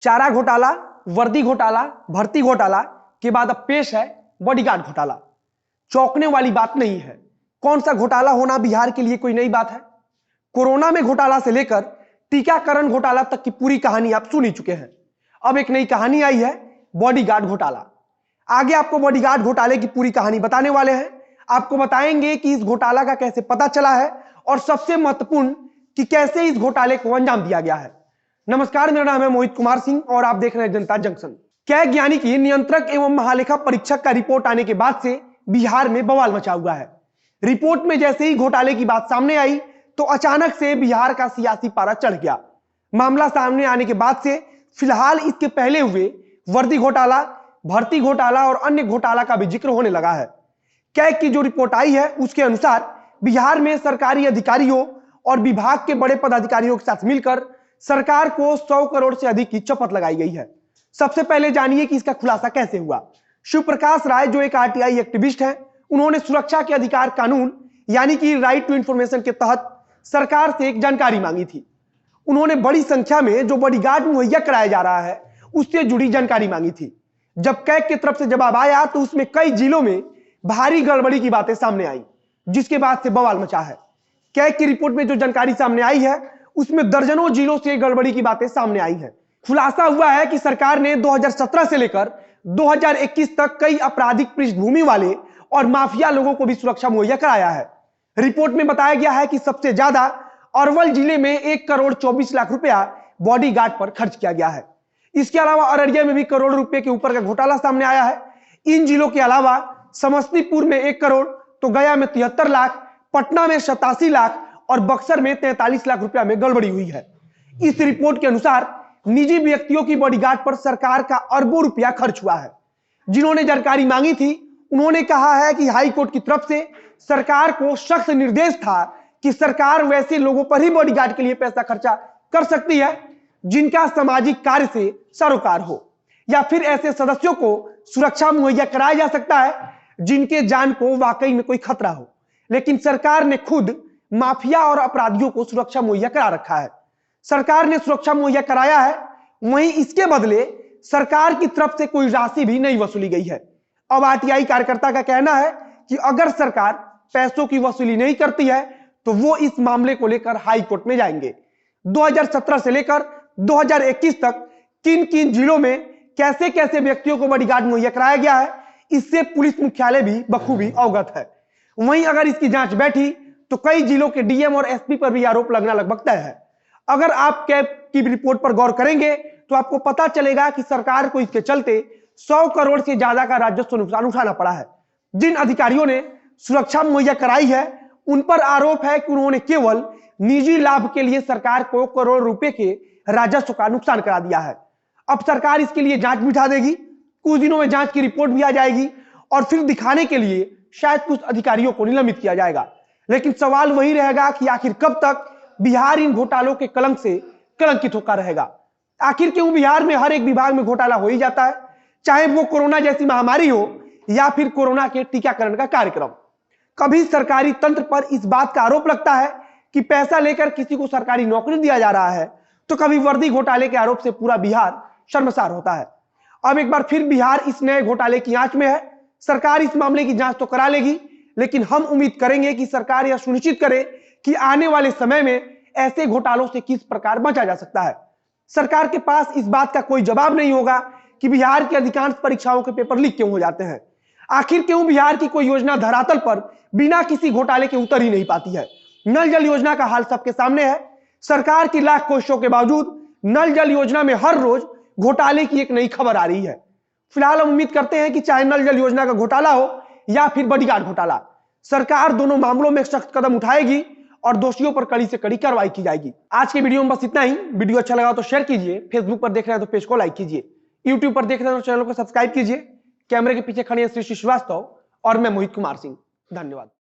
चारा घोटाला, वर्दी घोटाला, भर्ती घोटाला के बाद अब पेश है बॉडीगार्ड घोटाला। चौंकने वाली बात नहीं है। कौन सा घोटाला होना बिहार के लिए कोई नई बात है। कोरोना में घोटाला से लेकर टीकाकरण घोटाला तक की पूरी कहानी आप सुन ही चुके हैं। अब एक नई कहानी आई है, बॉडीगार्ड घोटाला। आगे आपको बॉडीगार्ड घोटाले की पूरी कहानी बताने वाले हैं। आपको बताएंगे कि इस घोटाला का कैसे पता चला है और सबसे महत्वपूर्ण कि कैसे इस घोटाले को अंजाम दिया गया है। नमस्कार, मेरा नाम है मोहित कुमार सिंह और आप देख रहे हैं जनता जंक्शन। कैग यानी कि नियंत्रक एवं महालेखा परीक्षक का रिपोर्ट आने के बाद से बिहार में बवाल मचा हुआ है। रिपोर्ट में जैसे ही घोटाले की बात सामने आई तो अचानक से बिहार का सियासी पारा चढ़ गया। मामला सामने आने के बाद से फिलहाल इसके पहले हुए वर्दी घोटाला, भर्ती घोटाला और अन्य घोटाला का भी जिक्र होने लगा है। कैग की जो रिपोर्ट आई है उसके अनुसार बिहार में सरकारी अधिकारियों और विभाग के बड़े पदाधिकारियों के साथ मिलकर सरकार को 100 करोड़ से अधिक की चपत लगाई गई है। सबसे पहले जानिए कि इसका खुलासा कैसे हुआ। शिव प्रकाश राय जो एक आरटीआई एक्टिविस्ट हैं, उन्होंने सुरक्षा के अधिकार कानून यानी कि राइट टू इंफॉर्मेशन के तहत सरकार से एक जानकारी मांगी थी। उन्होंने बड़ी संख्या में जो बॉडीगार्ड मुहैया कराया जा रहा है उससे जुड़ी जानकारी मांगी थी। जब कैग की तरफ से जवाब आया तो उसमें कई जिलों में भारी गड़बड़ी की बातें सामने आई, जिसके बाद से बवाल मचा है। कैग की रिपोर्ट में जो जानकारी सामने आई है उसमें दर्जनों जिलों से गड़बड़ी की बातें सामने आई है। खुलासा हुआ है कि सरकार ने 2017 से लेकर 2021 तक कई आपराधिक पृष्ठभूमि वाले और माफिया लोगों को भी सुरक्षा मुहैया कराया है। रिपोर्ट में बताया गया है कि सबसे ज्यादा अरवल जिले में 1 करोड़ 24 लाख रुपया बॉडीगार्ड पर खर्च किया गया है। इसके अलावा अररिया में भी करोड़ रुपए के ऊपर का घोटाला सामने आया है। इन जिलों के अलावा समस्तीपुर में 1 करोड़, तो गया में 73 लाख, पटना में 87 लाख और बक्सर में 43 लाख रुपया में गड़बड़ी हुई है। इस रिपोर्ट के अनुसार निजी व्यक्तियों की बॉडीगार्ड पर सरकार का अरबों रुपया खर्च हुआ है। जिन्होंने जानकारी मांगी थी उन्होंने कहा है कि हाई कोर्ट की तरफ से सरकार को सख्त निर्देश था कि सरकार वैसे लोगों पर ही बॉडीगार्ड के लिए पैसा खर्चा कर सकती है जिनका सामाजिक कार्य से सरोकार हो, या फिर ऐसे सदस्यों को सुरक्षा मुहैया कराया जा सकता है जिनके जान को वाकई में कोई खतरा हो। लेकिन सरकार ने खुद माफिया और अपराधियों को सुरक्षा मुहैया करा रखा है। सरकार ने सुरक्षा मुहैया कराया है, वहीं इसके बदले सरकार की तरफ से कोई राशि भी नहीं वसूली गई है। अब आरटीआई कार्यकर्ता का कहना है कि अगर सरकार पैसों की वसूली नहीं करती है तो वो इस मामले को लेकर हाई कोर्ट में जाएंगे। 2017 से लेकर 2021 तक किन किन जिलों में कैसे कैसे व्यक्तियों को बॉडीगार्ड मुहैया कराया गया है इससे पुलिस मुख्यालय भी बखूबी अवगत है। वहीं अगर इसकी जांच बैठी तो कई जिलों के डीएम और एसपी पर भी आरोप लगना लगभग तय है। अगर आप कैग की रिपोर्ट पर गौर करेंगे तो आपको पता चलेगा कि सरकार को इसके चलते 100 करोड़ से ज्यादा का राजस्व नुकसान उठाना पड़ा है। जिन अधिकारियों ने सुरक्षा मुहैया कराई है उन पर आरोप है कि उन्होंने केवल निजी लाभ के लिए सरकार को करोड़ रुपए के राजस्व का नुकसान करा दिया है। अब सरकार इसके लिए जांच बिठा देगी, कुछ दिनों में जांच की रिपोर्ट भी आ जाएगी और फिर दिखाने के लिए शायद कुछ अधिकारियों को निलंबित किया जाएगा। लेकिन सवाल वही रहेगा कि आखिर कब तक बिहार इन घोटालों के कलंक से कलंकित होकर रहेगा। आखिर क्यों बिहार में हर एक विभाग में घोटाला हो ही जाता है, चाहे वो कोरोना जैसी महामारी हो या फिर कोरोना के टीकाकरण का कार्यक्रम। कभी सरकारी तंत्र पर इस बात का आरोप लगता है कि पैसा लेकर किसी को सरकारी नौकरी दिया जा रहा है, तो कभी वर्दी घोटाले के आरोप से पूरा बिहार शर्मसार होता है। अब एक बार फिर बिहार इस नए घोटाले की आंच में है। सरकार इस मामले की जांच तो करा लेगी, लेकिन हम उम्मीद करेंगे कि सरकार यह सुनिश्चित करे कि आने वाले समय में ऐसे घोटालों से किस प्रकार बचा जा सकता है। सरकार के पास इस बात का कोई जवाब नहीं होगा कि बिहार की अधिकांश परीक्षाओं के पेपर लीक क्यों हो जाते हैं। आखिर क्यों बिहार की कोई योजना धरातल पर बिना किसी घोटाले के उतर ही नहीं पाती है। नल जल योजना का हाल सबके सामने है। सरकार की लाख कोशिशों के बावजूद नल जल योजना में हर रोज घोटाले की एक नई खबर आ रही है। फिलहाल हम उम्मीद करते हैं कि चाहे नल जल योजना का घोटाला हो या फिर बॉडीगार्ड घोटाला, सरकार दोनों मामलों में सख्त कदम उठाएगी और दोषियों पर कड़ी से कड़ी कार्रवाई की जाएगी। आज के वीडियो में बस इतना ही। वीडियो अच्छा लगा तो शेयर कीजिए, फेसबुक पर देख रहे हैं तो पेज को लाइक कीजिए, यूट्यूब पर देख रहे हैं तो चैनल को सब्सक्राइब कीजिए। कैमरे के पीछे खड़ी है सृष्टि श्रीवास्तव और मैं मोहित कुमार सिंह। धन्यवाद।